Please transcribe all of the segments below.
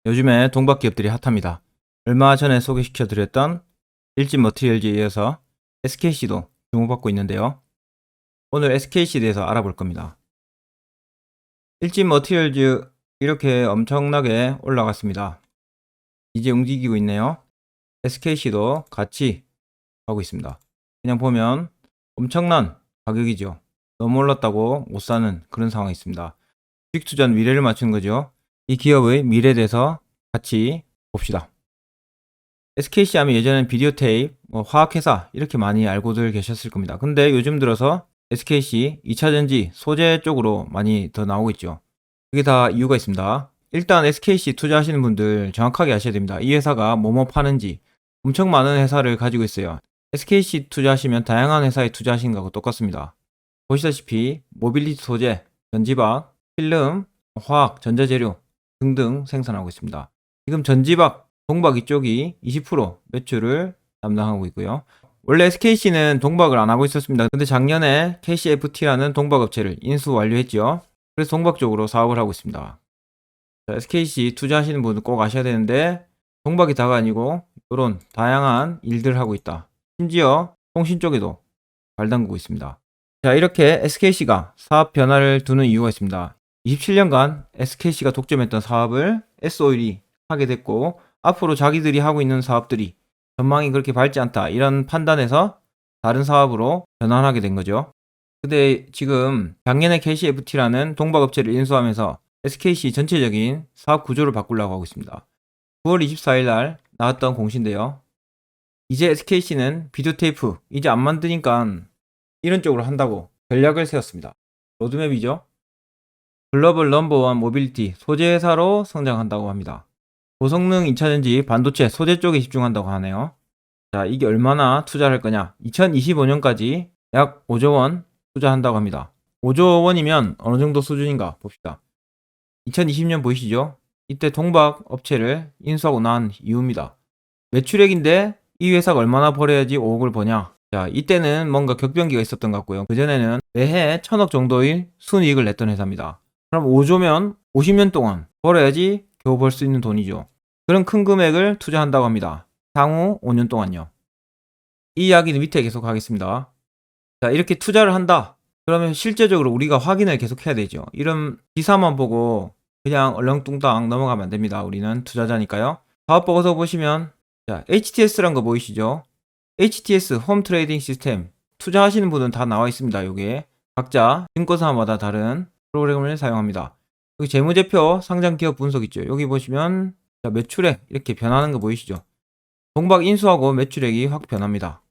요즘에 동박 기업들이 핫합니다. 얼마 전에 소개시켜 드렸던 일진 머티리얼즈에 이어서 SKC도 주목받고 있는데요. 오늘 SKC에 대해서 알아볼 겁니다. 일진 머티리얼즈 이렇게 엄청나게 올라갔습니다. 이제 움직이고 있네요. SKC도 같이 하고 있습니다. 그냥 보면 엄청난 가격이죠. 너무 올랐다고 못 사는 그런 상황이 있습니다. 수익 투자는 미래를 맞추는 거죠. 이 기업의 미래에 대해서 같이 봅시다. SKC 하면 예전엔 비디오 테이프, 화학회사 이렇게 많이 알고들 계셨을 겁니다. 근데 요즘 들어서 SKC 2차전지 소재 쪽으로 많이 더 나오고 있죠. 그게 다 이유가 있습니다. 일단 SKC 투자하시는 분들 정확하게 아셔야 됩니다. 이 회사가 뭐뭐 파는지 엄청 많은 회사를 가지고 있어요. SKC 투자하시면 다양한 회사에 투자하시는 거하고 똑같습니다. 보시다시피 모빌리티 소재, 전지박, 필름, 화학, 전자재료 등등 생산하고 있습니다. 지금 전지박, 동박 이쪽이 20% 매출을 담당하고 있고요. 원래 SKC는 동박을 안 하고 있었습니다. 근데 작년에 KCFT라는 동박 업체를 인수 완료했죠. 그래서 동박 쪽으로 사업을 하고 있습니다. SKC 투자하시는 분은 꼭 아셔야 되는데 동박이 다가 아니고 이런 다양한 일들을 하고 있다. 심지어 통신 쪽에도 발 담그고 있습니다. 자, 이렇게 SKC가 사업 변화를 두는 이유가 있습니다. 27년간 SKC가 독점했던 사업을 S오일이 하게 됐고 앞으로 자기들이 하고 있는 사업들이 전망이 그렇게 밝지 않다 이런 판단에서 다른 사업으로 전환하게 된 거죠. 근데 지금 작년에 KCFT라는 동박업체를 인수하면서 SKC 전체적인 사업 구조를 바꾸려고 하고 있습니다. 9월 24일 날 나왔던 공시인데요. 이제 SKC는 비디오 테이프 이제 안 만드니까 이런 쪽으로 한다고 전략을 세웠습니다. 로드맵이죠. 글로벌 넘버원 모빌리티 소재 회사로 성장한다고 합니다. 고성능 2차전지 반도체 소재 쪽에 집중한다고 하네요. 자, 이게 얼마나 투자를 할 거냐? 2025년까지 약 5조 원 투자한다고 합니다. 5조 원이면 어느 정도 수준인가 봅시다. 2020년 보이시죠? 이때 동박 업체를 인수하고 난 이유입니다. 매출액인데 이 회사가 얼마나 벌어야지 5억을 버냐? 자, 이때는 뭔가 격변기가 있었던 것 같고요. 그전에는 매해 1,000억 정도의 순이익을 냈던 회사입니다. 그럼 5조면 50년 동안 벌어야지 겨우 벌 수 있는 돈이죠. 그런 큰 금액을 투자한다고 합니다. 향후 5년 동안요. 이 이야기는 밑에 계속 하겠습니다. 자, 이렇게 투자를 한다. 그러면 실제적으로 우리가 확인을 계속 해야 되죠. 이런 기사만 보고 그냥 얼렁뚱땅 넘어가면 안 됩니다. 우리는 투자자니까요. 사업보고서 보시면 자, HTS란 거 보이시죠? HTS 홈 트레이딩 시스템 투자하시는 분은 다 나와 있습니다. 요게 각자 증권사마다 다른 프로그램을 사용합니다. 여기 재무제표 상장 기업 분석 있죠. 여기 보시면 자, 매출액 이렇게 변하는 거 보이시죠? 동박 인수하고 매출액이 확 변합니다.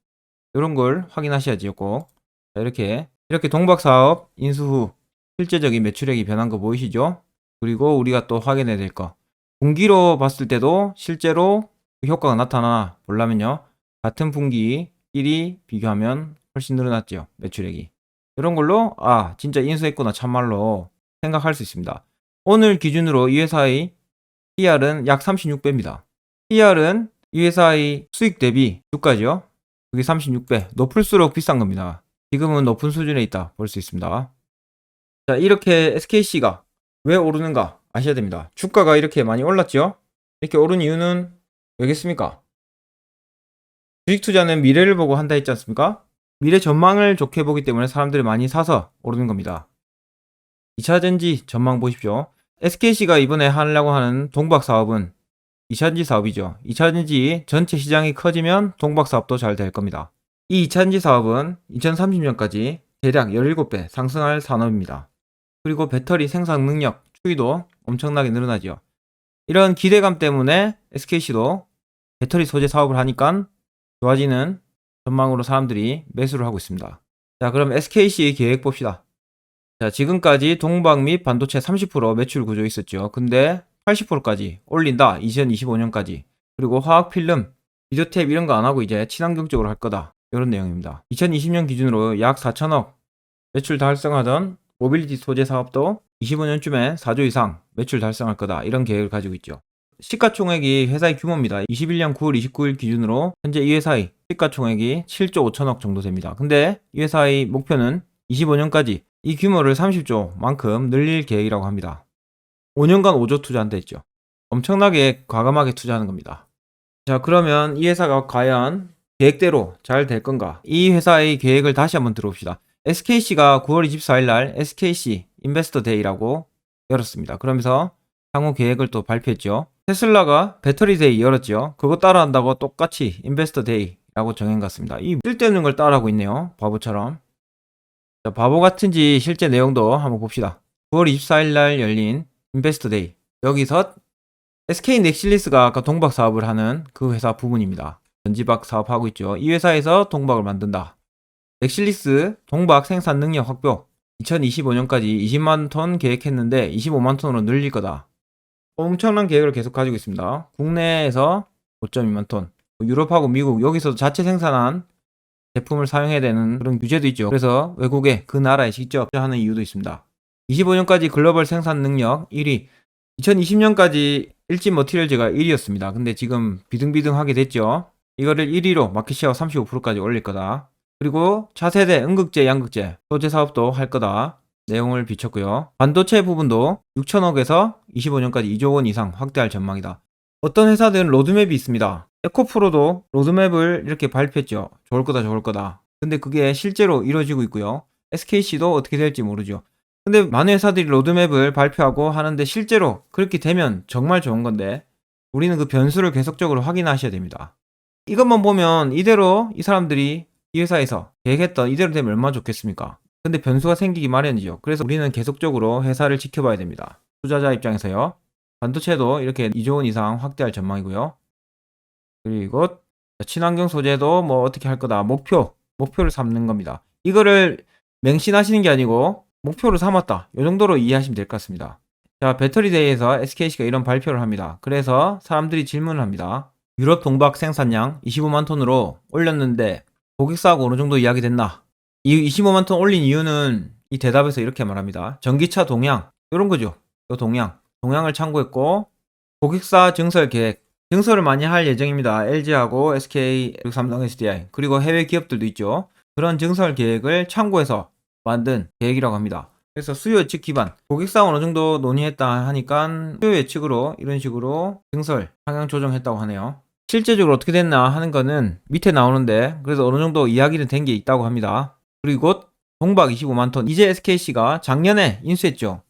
이런 걸 확인하셔야지요. 꼭. 자, 이렇게 동박 사업 인수 후 실제적인 매출액이 변한 거 보이시죠? 그리고 우리가 또 확인해야 될 거. 분기로 봤을 때도 실제로 효과가 나타나나 보려면요. 같은 분기끼리 비교하면 훨씬 늘어났죠. 매출액이. 이런 걸로 진짜 인수했구나 참말로 생각할 수 있습니다. 오늘 기준으로 이 회사의 PR은 약 36배입니다. PR은 이 회사의 수익 대비 주가죠. 그게 36배. 높을수록 비싼 겁니다. 지금은 높은 수준에 있다 볼 수 있습니다. 자, 이렇게 SKC가 왜 오르는가 아셔야 됩니다. 주가가 이렇게 많이 올랐죠. 이렇게 오른 이유는 왜겠습니까? 주식 투자는 미래를 보고 한다 했지 않습니까? 미래 전망을 좋게 보기 때문에 사람들이 많이 사서 오르는 겁니다. 2차전지 전망 보십시오. SKC가 이번에 하려고 하는 동박 사업은 2차전지 사업이죠. 2차전지 전체 시장이 커지면 동박 사업도 잘 될 겁니다. 이 2차전지 사업은 2030년까지 대략 17배 상승할 산업입니다. 그리고 배터리 생산 능력, 추이도 엄청나게 늘어나죠. 이런 기대감 때문에 SKC도 배터리 소재 사업을 하니까 좋아지는 전망으로 사람들이 매수를 하고 있습니다. 자, 그럼 SKC의 계획 봅시다. 자, 지금까지 동박 및 반도체 30% 매출 구조 있었죠. 근데 80%까지 올린다. 2025년까지. 그리고 화학 필름, 비디오 탭 이런 거 안 하고 이제 친환경 쪽으로 할 거다. 이런 내용입니다. 2020년 기준으로 약 4천억 매출 달성하던 모빌리티 소재 사업도 25년쯤에 4조 이상 매출 달성할 거다. 이런 계획을 가지고 있죠. 시가총액이 회사의 규모입니다. 21년 9월 29일 기준으로 현재 이 회사의 시가총액이 7조 5천억 정도 됩니다. 근데 이 회사의 목표는 25년까지 이 규모를 30조만큼 늘릴 계획이라고 합니다. 5년간 5조 투자한다 했죠. 엄청나게 과감하게 투자하는 겁니다. 자, 그러면 이 회사가 과연 계획대로 잘 될 건가? 이 회사의 계획을 다시 한번 들어봅시다. SKC가 9월 24일 날 SKC 인베스터 데이라고 열었습니다. 그러면서 향후 계획을 또 발표했죠. 테슬라가 배터리 데이 열었죠. 그거 따라한다고 똑같이 인베스터 데이라고 정한 것 같습니다. 이 쓸데없는 걸 따라하고 있네요. 바보처럼. 자, 바보 같은지 실제 내용도 한번 봅시다. 9월 24일 날 열린 인베스터 데이. 여기서 SK 넥실리스가 아까 동박 사업을 하는 그 회사 부분입니다. 전지박 사업하고 있죠. 이 회사에서 동박을 만든다. 넥실리스 동박 생산 능력 확보. 2025년까지 20만 톤 계획했는데 25만 톤으로 늘릴 거다. 엄청난 계획을 계속 가지고 있습니다. 국내에서 5.2만 톤. 유럽하고 미국 여기서도 자체 생산한 제품을 사용해야 되는 그런 규제도 있죠. 그래서 외국에 그 나라에 직접 하는 이유도 있습니다. 25년까지 글로벌 생산 능력 1위. 2020년까지 일진 머티리얼즈가 1위였습니다. 근데 지금 비등비등하게 됐죠. 이거를 1위로 마켓시ェ어 35%까지 올릴 거다. 그리고 차세대 음극재, 양극재, 소재 사업도 할 거다. 내용을 비췄고요. 반도체 부분도 6천억에서 25년까지 2조 원 이상 확대할 전망이다. 어떤 회사들은 로드맵이 있습니다. 에코프로도 로드맵을 이렇게 발표했죠. 좋을 거다, 좋을 거다. 근데 그게 실제로 이루어지고 있고요. SKC도 어떻게 될지 모르죠. 근데 많은 회사들이 로드맵을 발표하고 하는데 실제로 그렇게 되면 정말 좋은 건데 우리는 그 변수를 계속적으로 확인하셔야 됩니다. 이것만 보면 이대로 이 사람들이 이 회사에서 계획했던 이대로 되면 얼마나 좋겠습니까? 근데 변수가 생기기 마련이죠. 그래서 우리는 계속적으로 회사를 지켜봐야 됩니다. 투자자 입장에서요. 반도체도 이렇게 2조 원 이상 확대할 전망이고요. 그리고 친환경 소재도 뭐 어떻게 할 거다. 목표를 삼는 겁니다. 이거를 맹신하시는 게 아니고 목표를 삼았다. 이 정도로 이해하시면 될 것 같습니다. 자, 배터리 데이에서 SKC가 이런 발표를 합니다. 그래서 사람들이 질문을 합니다. 유럽 동박 생산량 25만 톤으로 올렸는데 고객사하고 어느 정도 이야기 됐나? 이 25만 톤 올린 이유는 이 대답에서 이렇게 말합니다. 전기차 동향, 이런 거죠. 이 동향을 참고했고 고객사 증설 계획, 증설을 많이 할 예정입니다. LG하고 SK, 삼성 SDI, 그리고 해외 기업들도 있죠. 그런 증설 계획을 참고해서 만든 계획이라고 합니다. 그래서 수요 예측 기반, 고객사가 어느 정도 논의했다 하니까 수요 예측으로 이런 식으로 증설 방향 조정했다고 하네요. 실제적으로 어떻게 됐나 하는 거는 밑에 나오는데 그래서 어느 정도 이야기는 된 게 있다고 합니다. 그리고 동박 25만 톤, 이제 SKC가 작년에 인수했죠.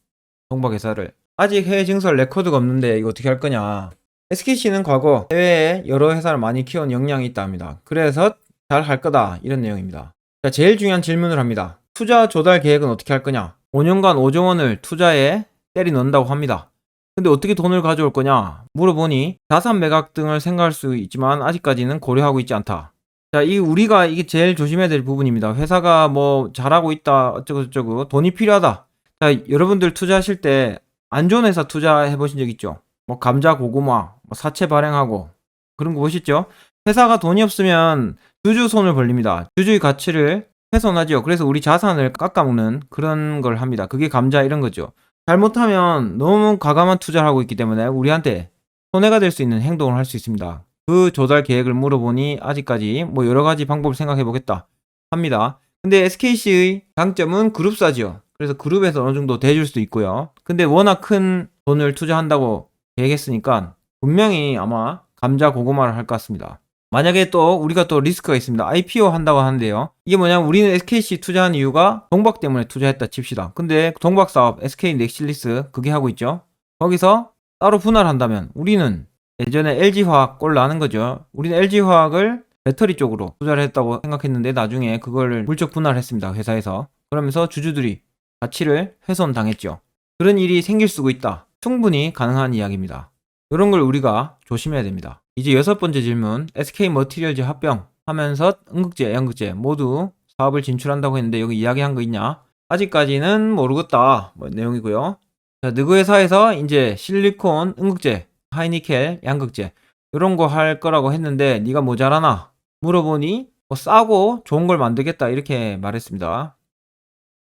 동박 회사를. 아직 해외 증설 레코드가 없는데 이거 어떻게 할 거냐. SKC는 과거 해외에 여러 회사를 많이 키운 역량이 있다 합니다. 그래서 잘 할 거다 이런 내용입니다. 자, 제일 중요한 질문을 합니다. 투자 조달 계획은 어떻게 할 거냐? 5년간 5조 원을 투자에 때리 넣는다고 합니다. 근데 어떻게 돈을 가져올 거냐? 물어보니 자산 매각 등을 생각할 수 있지만 아직까지는 고려하고 있지 않다. 자, 우리가 이게 제일 조심해야 될 부분입니다. 회사가 뭐 잘하고 있다 어쩌고저쩌고 돈이 필요하다. 자, 여러분들 투자하실 때 안 좋은 회사 투자해 보신 적 있죠? 뭐 감자 고구마, 뭐 사채 발행하고 그런 거 보셨죠? 회사가 돈이 없으면 주주 손을 벌립니다. 주주의 가치를 훼손하죠. 그래서 우리 자산을 깎아먹는 그런 걸 합니다. 그게 감자 이런 거죠. 잘못하면 너무 과감한 투자를 하고 있기 때문에 우리한테 손해가 될 수 있는 행동을 할 수 있습니다. 그 조달 계획을 물어보니 아직까지 뭐 여러 가지 방법을 생각해 보겠다 합니다. 근데 SKC의 장점은 그룹사죠. 그래서 그룹에서 어느 정도 대줄 수도 있고요. 근데 워낙 큰 돈을 투자한다고 계획했으니까 분명히 아마 감자 고구마를 할 것 같습니다. 만약에 또 우리가 또 리스크가 있습니다. IPO 한다고 하는데요. 이게 뭐냐면 우리는 SKC 투자한 이유가 동박 때문에 투자했다 칩시다. 근데 동박 사업 SK 넥실리스 그게 하고 있죠. 거기서 따로 분할한다면 우리는 예전에 LG화학 꼴 나는 거죠. 우리는 LG화학을 배터리 쪽으로 투자를 했다고 생각했는데 나중에 그걸 물적 분할했습니다. 회사에서. 그러면서 주주들이 가치를 훼손당했죠. 그런 일이 생길 수가 있다. 충분히 가능한 이야기입니다. 이런 걸 우리가 조심해야 됩니다. 이제 6번째 질문. SK 머티리얼즈 합병 하면서 음극재, 양극재 모두 사업을 진출한다고 했는데 여기 이야기한 거 있냐? 아직까지는 모르겠다. 뭐 내용이고요. 자, 너그 회사에서 이제 실리콘, 음극재, 하이니켈, 양극재 이런 거 할 거라고 했는데 네가 뭐 잘하나? 물어보니 뭐 싸고 좋은 걸 만들겠다 이렇게 말했습니다.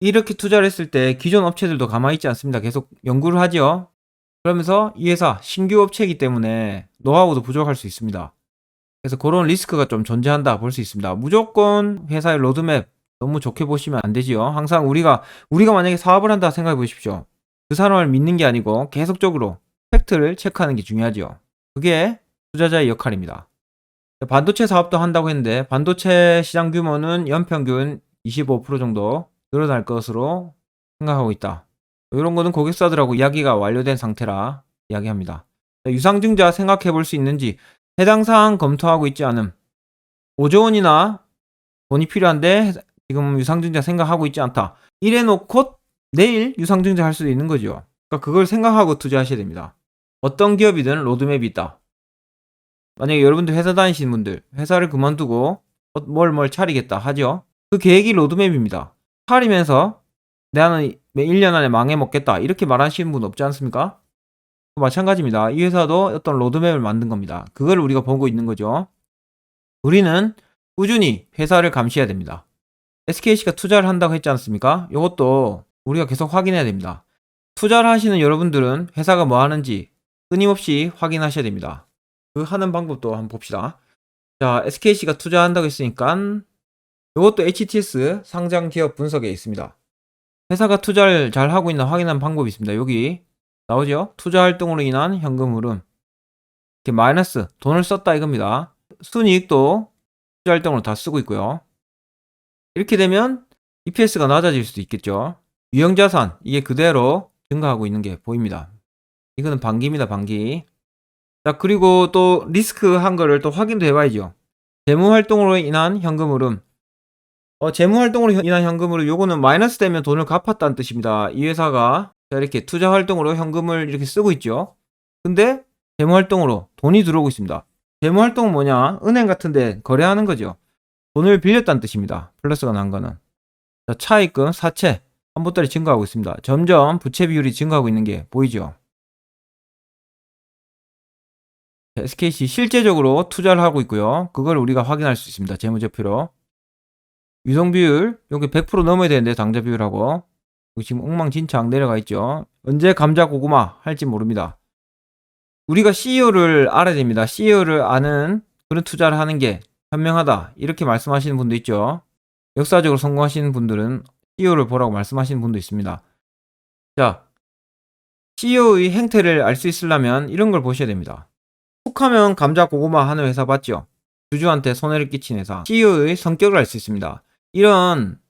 이렇게 투자를 했을 때 기존 업체들도 가만히 있지 않습니다. 계속 연구를 하죠. 그러면서 이 회사 신규 업체이기 때문에 노하우도 부족할 수 있습니다. 그래서 그런 리스크가 좀 존재한다 볼 수 있습니다. 무조건 회사의 로드맵 너무 좋게 보시면 안 되지요. 항상 우리가 만약에 사업을 한다 생각해 보십시오. 그 사람을 믿는 게 아니고 계속적으로 팩트를 체크하는 게 중요하죠. 그게 투자자의 역할입니다. 반도체 사업도 한다고 했는데 반도체 시장 규모는 연평균 25% 정도 늘어날 것으로 생각하고 있다. 이런 거는 고객사들하고 이야기가 완료된 상태라 이야기합니다. 유상증자 생각해 볼 수 있는지 해당 사항 검토하고 있지 않음. 5조 원이나 돈이 필요한데 지금 유상증자 생각하고 있지 않다. 이래 놓고 내일 유상증자 할 수도 있는 거죠. 그러니까 그걸 생각하고 투자하셔야 됩니다. 어떤 기업이든 로드맵이 있다. 만약에 여러분들 회사 다니시는 분들 회사를 그만두고 뭘 차리겠다 하죠. 그 계획이 로드맵입니다. 차리면서 나는 1년 안에 망해먹겠다 이렇게 말하시는 분 없지 않습니까? 마찬가지입니다. 이 회사도 어떤 로드맵을 만든 겁니다. 그걸 우리가 보고 있는 거죠. 우리는 꾸준히 회사를 감시해야 됩니다. SKC가 투자를 한다고 했지 않습니까? 이것도 우리가 계속 확인해야 됩니다. 투자를 하시는 여러분들은 회사가 뭐 하는지 끊임없이 확인하셔야 됩니다. 그 하는 방법도 한번 봅시다. 자, SKC가 투자한다고 했으니까 이것도 HTS 상장 기업 분석에 있습니다. 회사가 투자를 잘 하고 있나 확인하는 방법이 있습니다. 여기 나오죠? 투자 활동으로 인한 현금 흐름. 이렇게 마이너스, 돈을 썼다 이겁니다. 순이익도 투자 활동으로 다 쓰고 있고요. 이렇게 되면 EPS가 낮아질 수도 있겠죠. 유형자산, 이게 그대로 증가하고 있는 게 보입니다. 이거는 반기입니다, 반기. 자, 그리고 또 리스크 한 거를 또 확인도 해봐야죠. 재무활동으로 인한 현금 흐름. 재무활동으로 인한 현금 흐름, 요거는 마이너스 되면 돈을 갚았다는 뜻입니다. 이 회사가 자, 이렇게 투자활동으로 현금을 이렇게 쓰고 있죠. 근데 재무활동으로 돈이 들어오고 있습니다. 재무활동은 뭐냐? 은행 같은데 거래하는 거죠. 돈을 빌렸다는 뜻입니다. 플러스가 난 거는. 자, 차입금, 사채 한 보따리 증가하고 있습니다. 점점 부채 비율이 증가하고 있는 게 보이죠. SKC 실제적으로 투자를 하고 있고요. 그걸 우리가 확인할 수 있습니다. 재무제표로. 유동 비율, 여기 100% 넘어야 되는데 당좌 비율하고 지금 엉망진창 내려가 있죠. 언제 감자 고구마 할지 모릅니다. 우리가 CEO를 알아야 됩니다. CEO를 아는 그런 투자를 하는 게 현명하다 이렇게 말씀하시는 분도 있죠. 역사적으로 성공하시는 분들은 CEO를 보라고 말씀하시는 분도 있습니다. 자, CEO의 행태를 알 수 있으려면 이런 걸 보셔야 됩니다. 툭하면 감자 고구마 하는 회사 봤죠? 주주한테 손해를 끼친 회사. CEO의 성격을 알 수 있습니다. 이런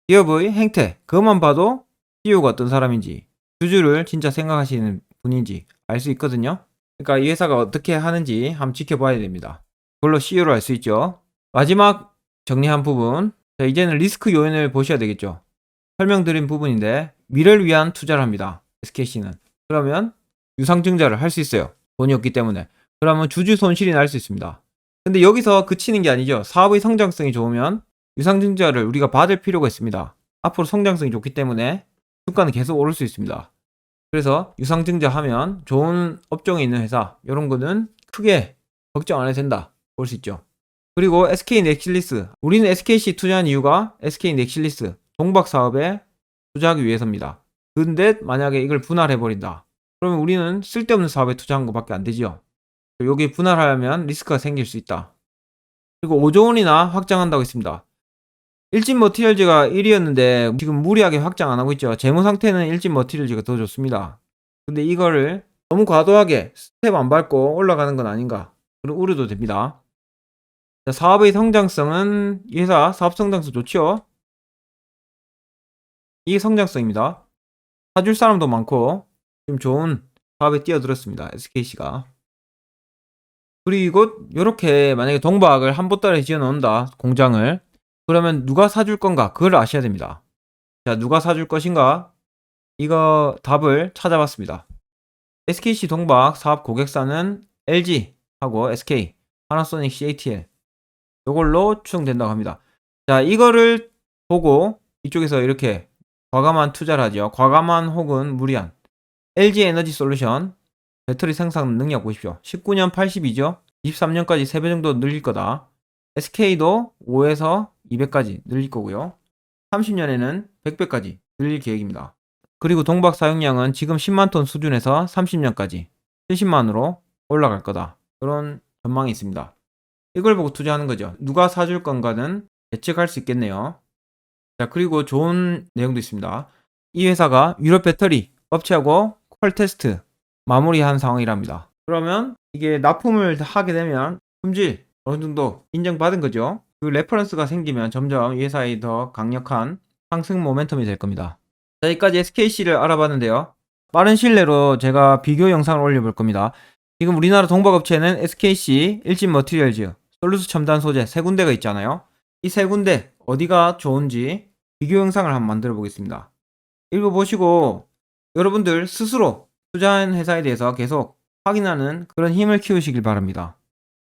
기업의 행태, 그것만 봐도 CEO가 어떤 사람인지, 주주를 진짜 생각하시는 분인지 알 수 있거든요. 그러니까 이 회사가 어떻게 하는지 한번 지켜봐야 됩니다. 그걸로 CEO를 알 수 있죠. 마지막 정리한 부분. 자, 이제는 리스크 요인을 보셔야 되겠죠. 설명드린 부분인데 미래를 위한 투자를 합니다. SKC는. 그러면 유상증자를 할 수 있어요. 돈이 없기 때문에. 그러면 주주 손실이 날 수 있습니다. 근데 여기서 그치는 게 아니죠. 사업의 성장성이 좋으면 유상증자를 우리가 받을 필요가 있습니다. 앞으로 성장성이 좋기 때문에 주가는 계속 오를 수 있습니다. 그래서 유상증자 하면 좋은 업종에 있는 회사 이런 거는 크게 걱정 안 해도 된다 볼 수 있죠. 그리고 SK넥실리스, 우리는 SKC 투자한 이유가 SK넥실리스 동박 사업에 투자하기 위해서입니다. 근데 만약에 이걸 분할해버린다 그러면 우리는 쓸데없는 사업에 투자한 것밖에 안 되죠. 여기 분할하면 리스크가 생길 수 있다. 그리고 5조 원이나 확장한다고 했습니다. 일진머티리얼즈가 1위였는데 지금 무리하게 확장 안 하고 있죠. 재무 상태는 일진머티리얼즈가 더 좋습니다. 근데 이거를 너무 과도하게 스텝 안 밟고 올라가는 건 아닌가 그런 우려도 됩니다. 자, 사업의 성장성은 이 회사 사업 성장성 좋죠. 이게 성장성입니다. 사줄 사람도 많고 지금 좋은 사업에 뛰어들었습니다. SKC가. 그리고 이렇게 만약에 동박을 한 보따리 지어 넣는다 공장을, 그러면 누가 사줄 건가 그걸 아셔야 됩니다. 자, 누가 사줄 것인가, 이거 답을 찾아봤습니다. SKC 동박 사업 고객사는 LG하고 SK, 파나소닉, CATL 이걸로 추정된다고 합니다. 자, 이거를 보고 이쪽에서 이렇게 과감한 투자를 하죠. 과감한 혹은 무리한. LG 에너지 솔루션 배터리 생산 능력 보십시오. 19년 82죠. 23년까지 3배 정도 늘릴 거다. SK도 5에서 200까지 늘릴 거고요. 30년에는 100배까지 늘릴 계획입니다. 그리고 동박 사용량은 지금 10만 톤 수준에서 30년까지 70만으로 올라갈 거다. 그런 전망이 있습니다. 이걸 보고 투자하는 거죠. 누가 사줄 건가는 예측할 수 있겠네요. 자, 그리고 좋은 내용도 있습니다. 이 회사가 유럽 배터리 업체하고 퀄 테스트 마무리한 상황이랍니다. 그러면 이게 납품을 하게 되면 품질 어느 정도 인정받은 거죠. 그 레퍼런스가 생기면 점점 이 회사의 더 강력한 상승 모멘텀이 될 겁니다. 자, 여기까지 SKC를 알아봤는데요. 빠른 시일 내로 제가 비교 영상을 올려볼 겁니다. 지금 우리나라 동박업체는 SKC, 일진머티리얼즈, 솔루스 첨단 소재 세 군데가 있잖아요. 이 세 군데 어디가 좋은지 비교 영상을 한번 만들어 보겠습니다. 읽어보시고 여러분들 스스로 투자한 회사에 대해서 계속 확인하는 그런 힘을 키우시길 바랍니다.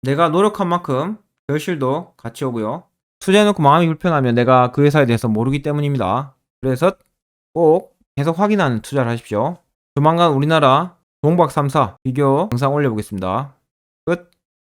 내가 노력한 만큼 결실도 같이 오고요. 투자해놓고 마음이 불편하면 내가 그 회사에 대해서 모르기 때문입니다. 그래서 꼭 계속 확인하는 투자를 하십시오. 조만간 우리나라 동박 3사 비교 영상 올려보겠습니다.